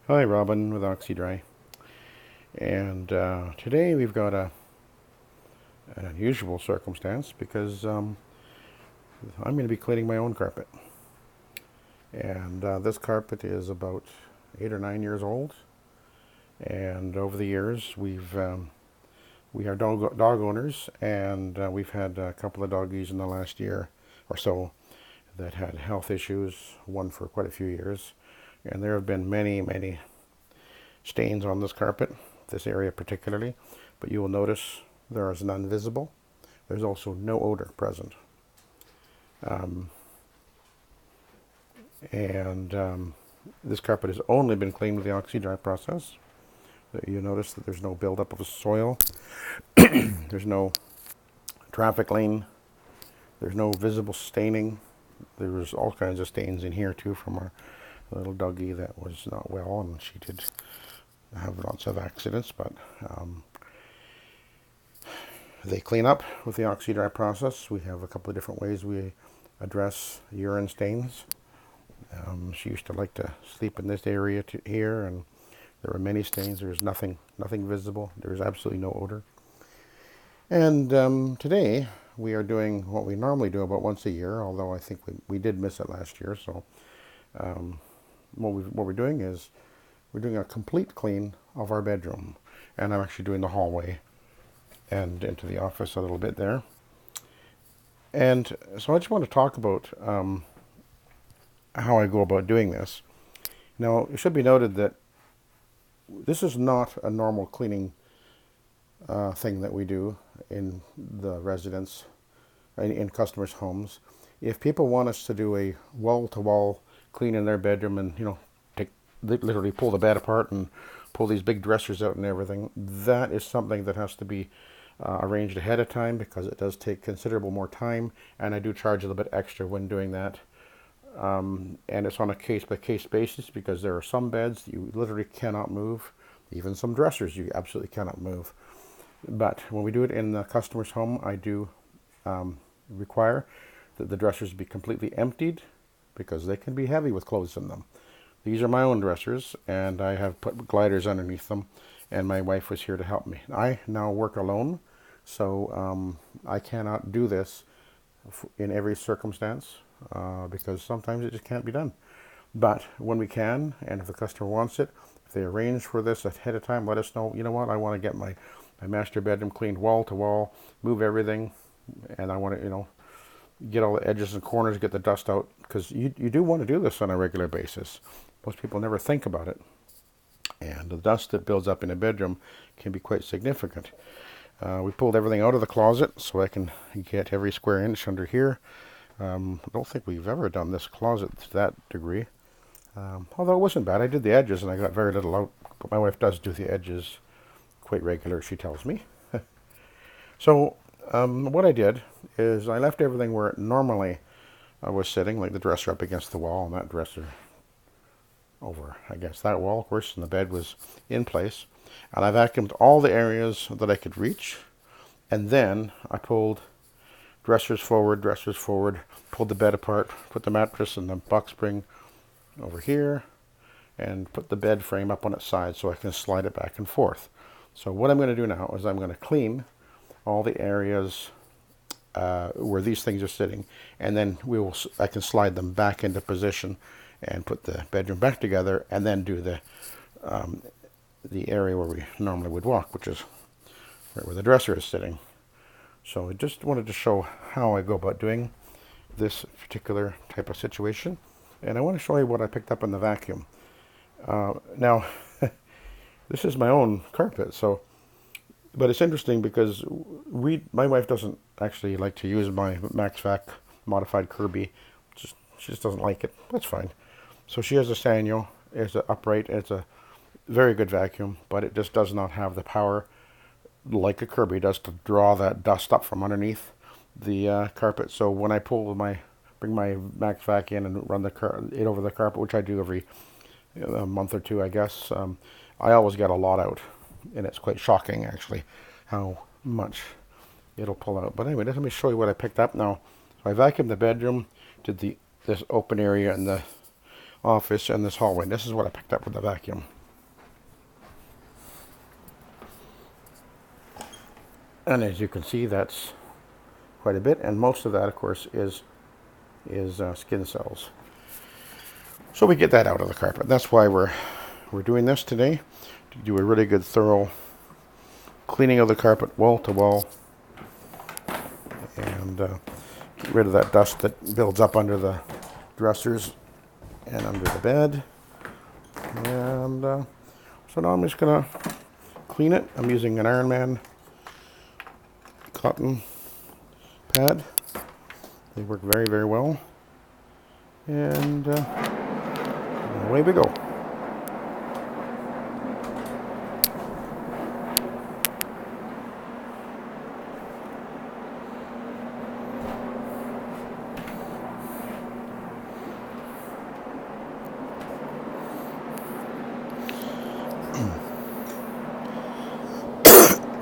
Hi, Robin with Oxy-Dry. And today we've got an unusual circumstance because I'm going to be cleaning my own carpet. And this carpet is about 8 or 9 years old. And over the years, we are dog owners, and we've had a couple of doggies in the last year or so that had health issues, one for quite a few years. And there have been many, many stains on this carpet, this area particularly, but you will notice there is none visible. There's also no odor present. Um, and this carpet has only been cleaned with the Oxy-Dry process. You notice that there's no buildup of soil, there's no traffic lane, there's no visible staining. There's all kinds of stains in here too from our little doggie that was not well, and she did have lots of accidents, but they clean up with the Oxy-Dry process. We have a couple of different ways we address urine stains. She used to like to sleep in this area here, and there were many stains. There was nothing visible. There was absolutely no odor. And today we are doing what we normally do about once a year, although I think we did miss it last year. So what we're doing is we're doing a complete clean of our bedroom, and I'm actually doing the hallway and into the office a little bit there. And so I just want to talk about how I go about doing this. Now, it should be noted that this is not a normal cleaning thing that we do in the residence, in customers' homes. If people want us to do a wall-to-wall clean in their bedroom and, literally pull the bed apart and pull these big dressers out and everything, that is something that has to be arranged ahead of time, because it does take considerable more time, and I do charge a little bit extra when doing that. And it's on a case-by-case basis, because there are some beds that you literally cannot move, even some dressers you absolutely cannot move. But when we do it in the customer's home, I do require that the dressers be completely emptied, because they can be heavy with clothes in them. These are my own dressers, and I have put gliders underneath them, and my wife was here to help me. I now work alone, so I cannot do this in every circumstance, because sometimes it just can't be done. But when we can, and if the customer wants it, if they arrange for this ahead of time, let us know, you know what, I want to get my master bedroom cleaned wall to wall, move everything, and I want to, get all the edges and corners, get the dust out, because you do want to do this on a regular basis. Most people never think about it. And the dust that builds up in a bedroom can be quite significant. We pulled everything out of the closet so I can get every square inch under here. I don't think we've ever done this closet to that degree. Although it wasn't bad. I did the edges and I got very little out. But my wife does do the edges quite regular, she tells me. So what I did is I left everything where it normally was sitting, like the dresser up against the wall, and that dresser over against that wall, of course, and the bed was in place. And I vacuumed all the areas that I could reach, and then I pulled dressers forward, pulled the bed apart, put the mattress and the Boxspring over here, and put the bed frame up on its side so I can slide it back and forth. So what I'm going to do now is I'm going to clean all the areas where these things are sitting, and then I can slide them back into position and put the bedroom back together, and then do the area where we normally would walk, which is right where the dresser is sitting. So I just wanted to show how I go about doing this particular type of situation, and I want to show you what I picked up in the vacuum. Now, this is my own carpet, but it's interesting because my wife doesn't actually like to use my MaxVac modified Kirby. She just doesn't like it. That's fine. So she has a Sanyo. It's an upright. It's a very good vacuum, but it just does not have the power like a Kirby does to draw that dust up from underneath the carpet. So when I bring my MaxVac in and run it over the carpet, which I do every month or two, I guess, I always get a lot out, and it's quite shocking actually how much it'll pull out. But anyway, let me show you what I picked up now. So I vacuumed the bedroom, did this open area in the office and this hallway. This is what I picked up with the vacuum. And as you can see, that's quite a bit, and most of that, of course, is skin cells. So we get that out of the carpet. That's why we're doing this today, to do a really good thorough cleaning of the carpet wall to wall, and get rid of that dust that builds up under the dressers and under the bed. And so now I'm just gonna clean it. I'm using an Ironman cotton pad. They work very, very well. And away we go.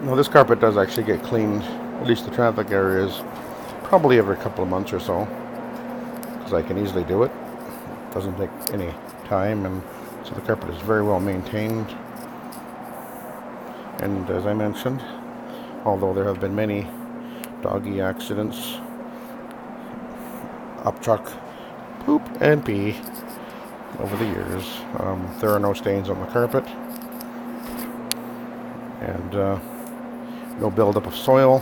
Now this carpet does actually get cleaned, at least the traffic areas, probably every couple of months or so, because I can easily do it. It doesn't take any time, and so the carpet is very well maintained. And as I mentioned, although there have been many doggy accidents, upchuck, poop, and pee over the years, there are no stains on the carpet, and no buildup of soil.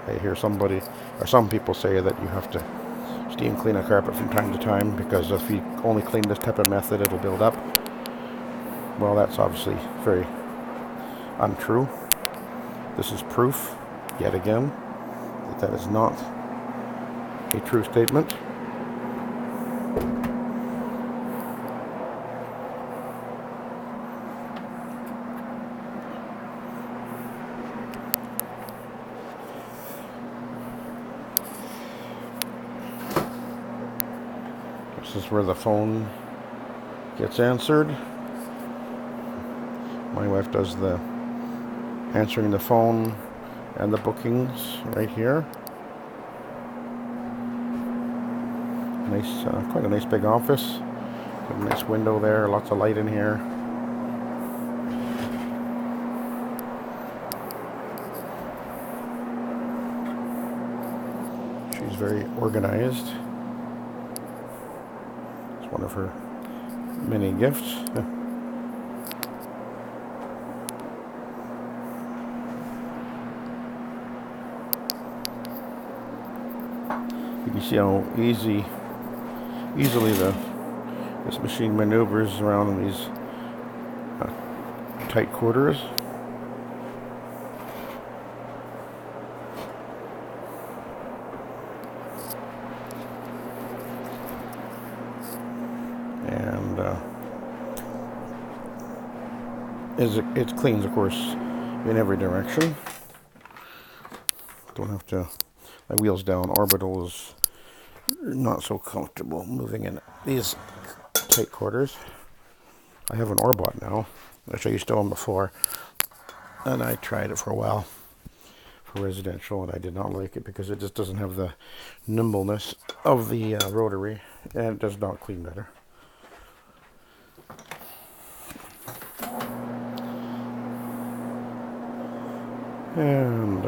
I hear somebody, or some people say that you have to steam clean a carpet from time to time, because if you only clean this type of method, it'll build up. Well, that's obviously very untrue. This is proof, yet again, that that is not a true statement. This is where the phone gets answered. My wife does the answering the phone and the bookings right here. Nice, quite a nice big office. Got a nice window there, lots of light in here. She's very organized. It's one of her many gifts. You can see how easily this machine maneuvers around in these tight quarters. And it cleans, of course, in every direction. Don't have to. My wheels down orbital is not so comfortable moving in these tight quarters. I have an Orbot now, which I used to own before, and I tried it for a while for residential, and I did not like it because it just doesn't have the nimbleness of the rotary, and it does not clean better. And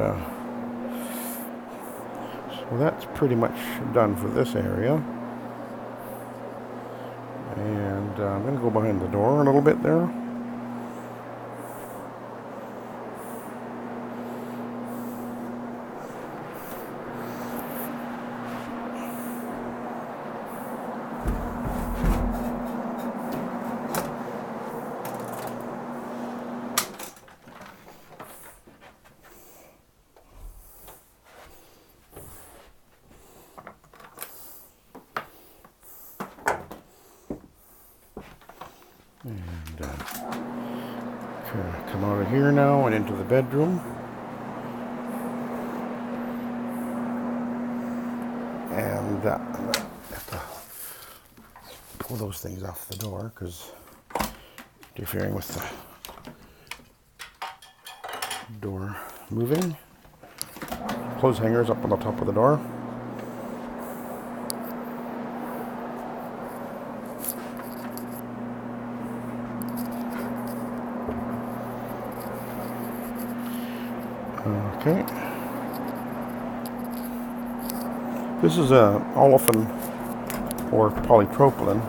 so that's pretty much done for this area. And I'm going to go behind the door a little bit there. And come out of here now and into the bedroom. And I have to pull those things off the door because interfering with the door moving. Clothes hangers up on the top of the door. Okay. This is a olefin or polypropylene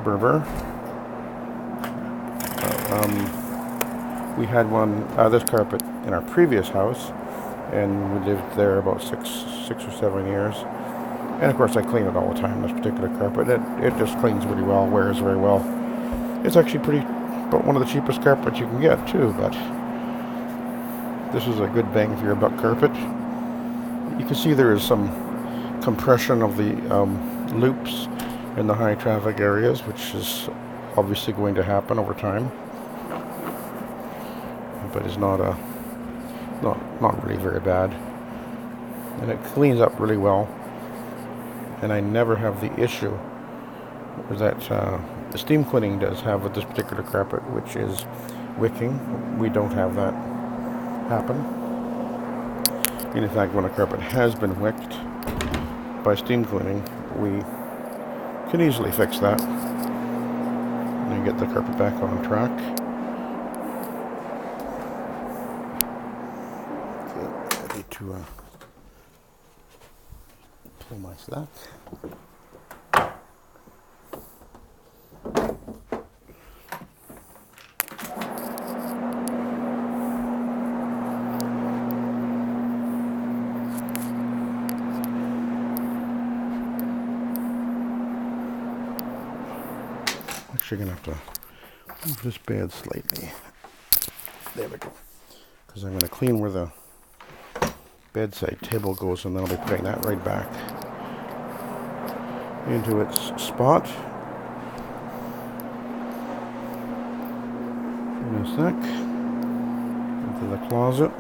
Berber. We had this carpet in our previous house, and we lived there about six or 7 years. And of course I clean it all the time, this particular carpet. It just cleans really well, wears very well. It's actually about one of the cheapest carpets you can get too, but this is a good bang for your buck carpet. You can see there is some compression of the loops in the high traffic areas, which is obviously going to happen over time. But it's not really very bad, and it cleans up really well. And I never have the issue that the steam cleaning does have with this particular carpet, which is wicking. We don't have that happen. And in fact, when a carpet has been wicked by steam cleaning, we can easily fix that and get the carpet back on track. To pull my slack. Actually gonna have to move this bed slightly. There we go. Because I'm gonna clean where the bedside table goes, and then I'll be putting that right back into its spot in a sec. Into the closet.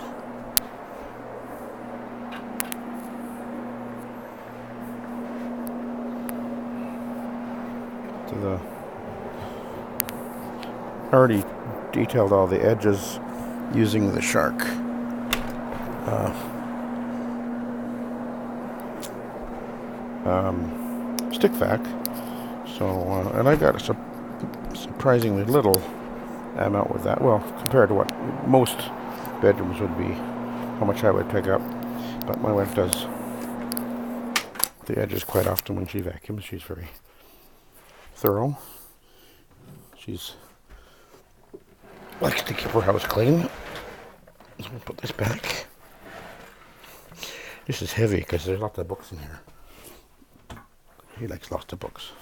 I already detailed all the edges using the shark stick vac. So, and I got a surprisingly little amount with that. Well, compared to what most bedrooms would be, how much I would pick up. But my wife does the edges quite often when she vacuums. She's very thorough. She's likes to keep her house clean. So we'll put this back. This is heavy because there's lots of books in here. He likes lots of books.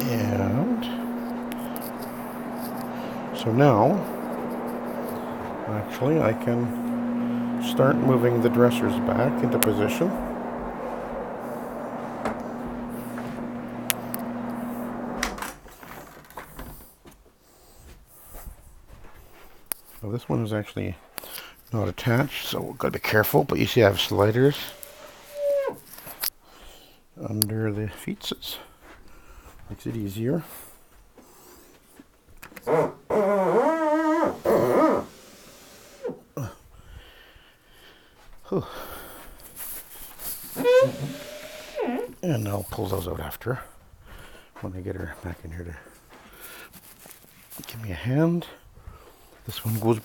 And so now, actually, I can start moving the dressers back into position. So this one is actually not attached, so we've got to be careful, but you see I have sliders under the feetses. Makes it easier. And I'll pull those out after, when I get her back in here to give me a hand. This one goes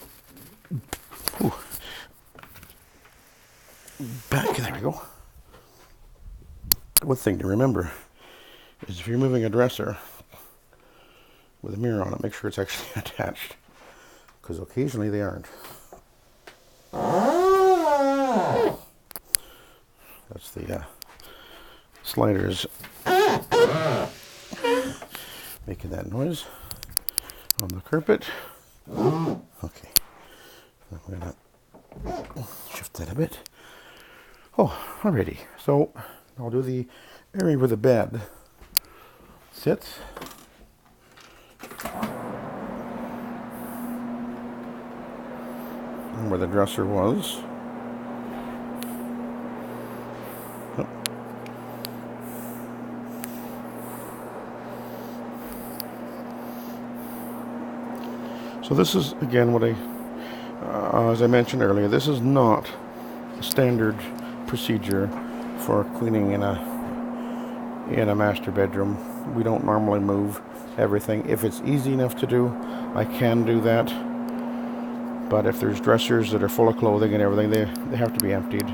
back, there we go. One thing to remember is if you're moving a dresser with a mirror on it, make sure it's actually attached, because occasionally they aren't. That's the sliders making that noise on the carpet. Okay, I'm gonna shift that a bit. Oh, alrighty. So I'll do the area where the bed sits. And where the dresser was. Oh. So this is, again, what as I mentioned earlier, this is not a standard procedure for cleaning in a in a master bedroom. We don't normally move everything. If it's easy enough to do, I can do that. But if there's dressers that are full of clothing and everything, they have to be emptied.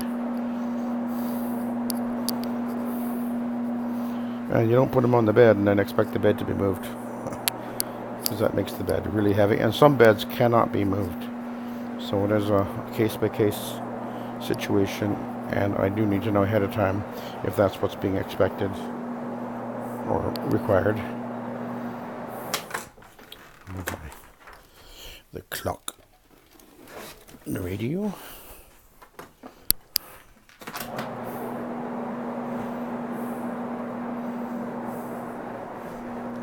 And you don't put them on the bed and then expect the bed to be moved, because that makes the bed really heavy. And some beds cannot be moved. So it is a case-by-case situation, and I do need to know ahead of time if that's what's being expected or required. The clock, the radio.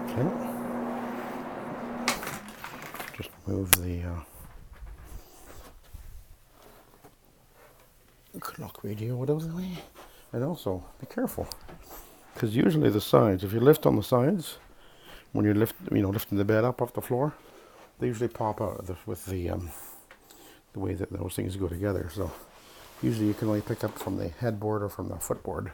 Okay. Just move the clock radio out of the way, and also be careful, because usually the sides, if you lift on the sides, when you lifting the bed up off the floor, they usually pop out with the way that those things go together. So usually you can only pick up from the headboard or from the footboard.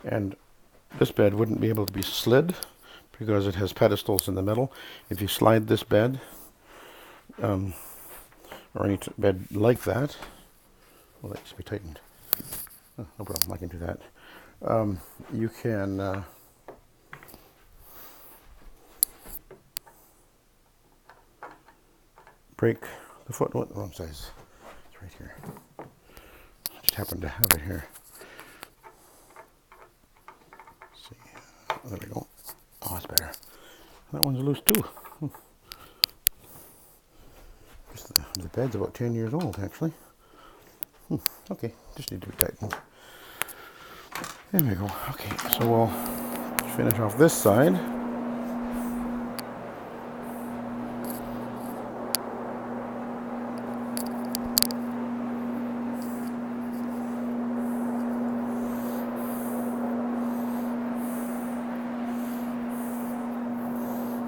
And this bed wouldn't be able to be slid because it has pedestals in the middle. If you slide this bed, or any bed like that, well, that needs to be tightened. Oh, no problem, I can do that. You can break the foot. What, wrong size? It's right here. I just happen to have it here. Let's see. There we go. Oh, that's better. That one's loose too. The bed's about 10 years old, actually. Okay, just need to be tightened. There we go. Okay, so we'll finish off this side.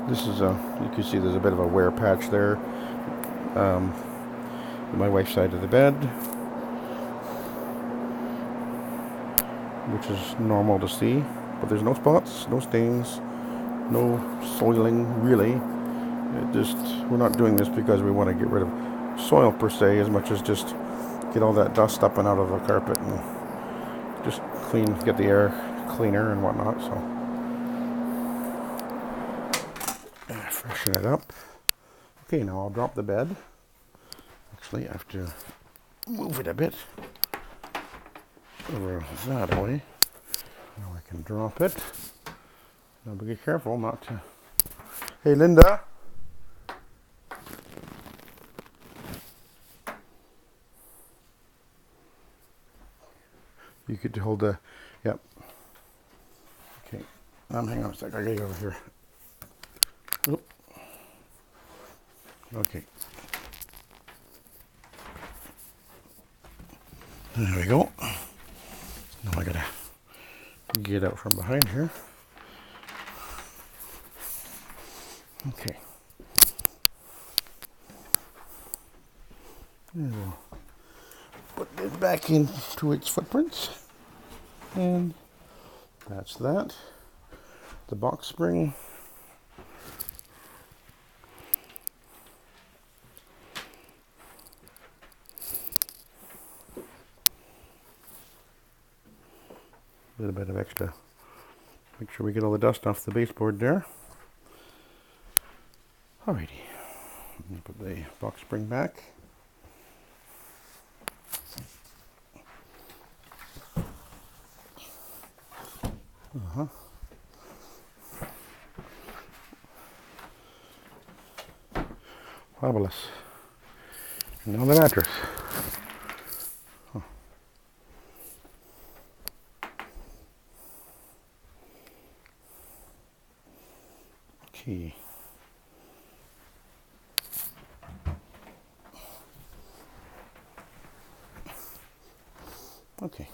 This is you can see there's a bit of a wear patch there. My wife's side of the bed, which is normal to see, but there's no spots, no stains, no soiling really. We're not doing this because we want to get rid of soil per se, as much as just get all that dust up and out of the carpet and just get the air cleaner and whatnot. So freshen it up. Okay, now I'll drop the bed. Actually, I have to move it a bit over that way. Now I can drop it. Now be careful not to... Hey, Linda! You could hold the... Yep. Okay. Hang on a sec. I gotta get over here. Oop. Okay. There we go. Now I gotta get out from behind here. Okay. And we'll put this back into its footprints. And that's that. The box spring. A little bit of extra. Make sure we get all the dust off the baseboard there. Alrighty. Put the box spring back. Fabulous. And now the mattress. Okay. Okay.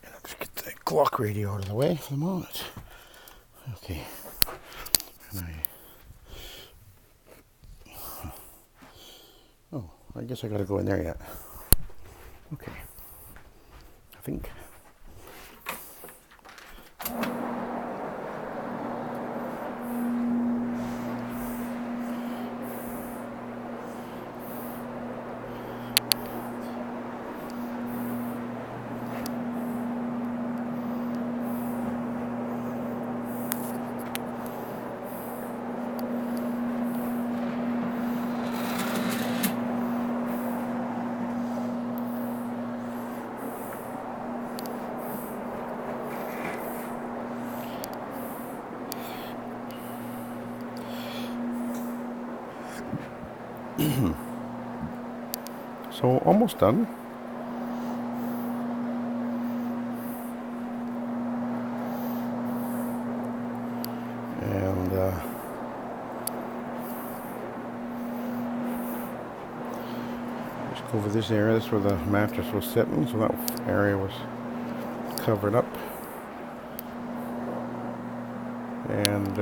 And let's get the clock radio out of the way for the moment. Okay. And I I guess I gotta go in there yet. Okay. I think. So almost done. And just go over this area. This is where the mattress was sitting, so that area was covered up. And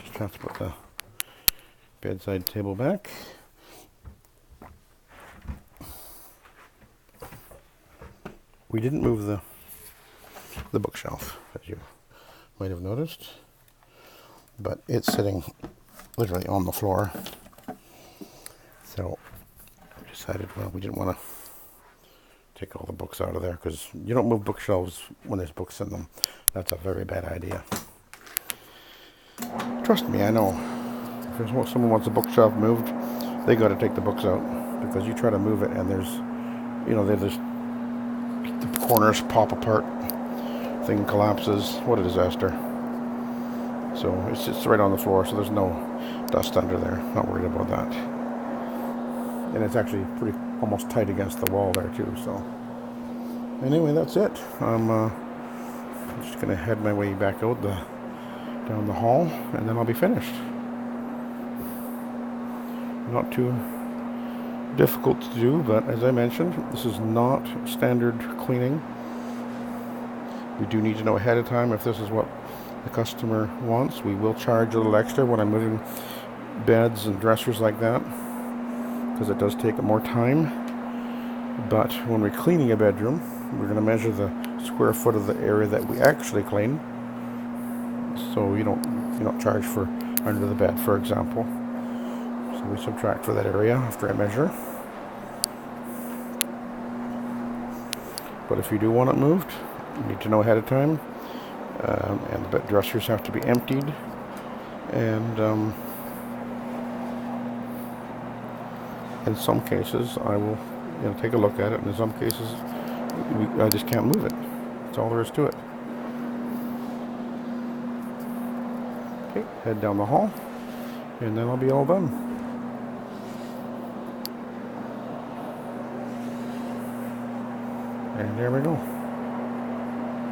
just have to put the bedside table back. We didn't move the bookshelf, as you might have noticed, but it's sitting literally on the floor. So we decided, well, we didn't want to take all the books out of there, because you don't move bookshelves when there's books in them. That's a very bad idea. Trust me, I know. If someone wants a bookshelf moved, they got to take the books out, because you try to move it and there's, the corners pop apart, thing collapses. What a disaster. So it's just right on the floor, so there's no dust under there. Not worried about that. And it's actually pretty almost tight against the wall there too. So anyway, that's it. I'm just gonna head my way back out down the hall, and then I'll be finished. Not too difficult to do, but as I mentioned, this is not standard cleaning. We do need to know ahead of time if this is what the customer wants. We will charge a little extra when I'm moving beds and dressers like that, because it does take more time. But when we're cleaning a bedroom, we're going to measure the square foot of the area that we actually clean, so you don't charge for under the bed, for example. So we subtract for that area after I measure. But if you do want it moved, you need to know ahead of time, and the dressers have to be emptied, and in some cases I will take a look at it, and in some cases I just can't move it. That's all there is to it. Okay, head down the hall, and then I'll be all done. And there we go.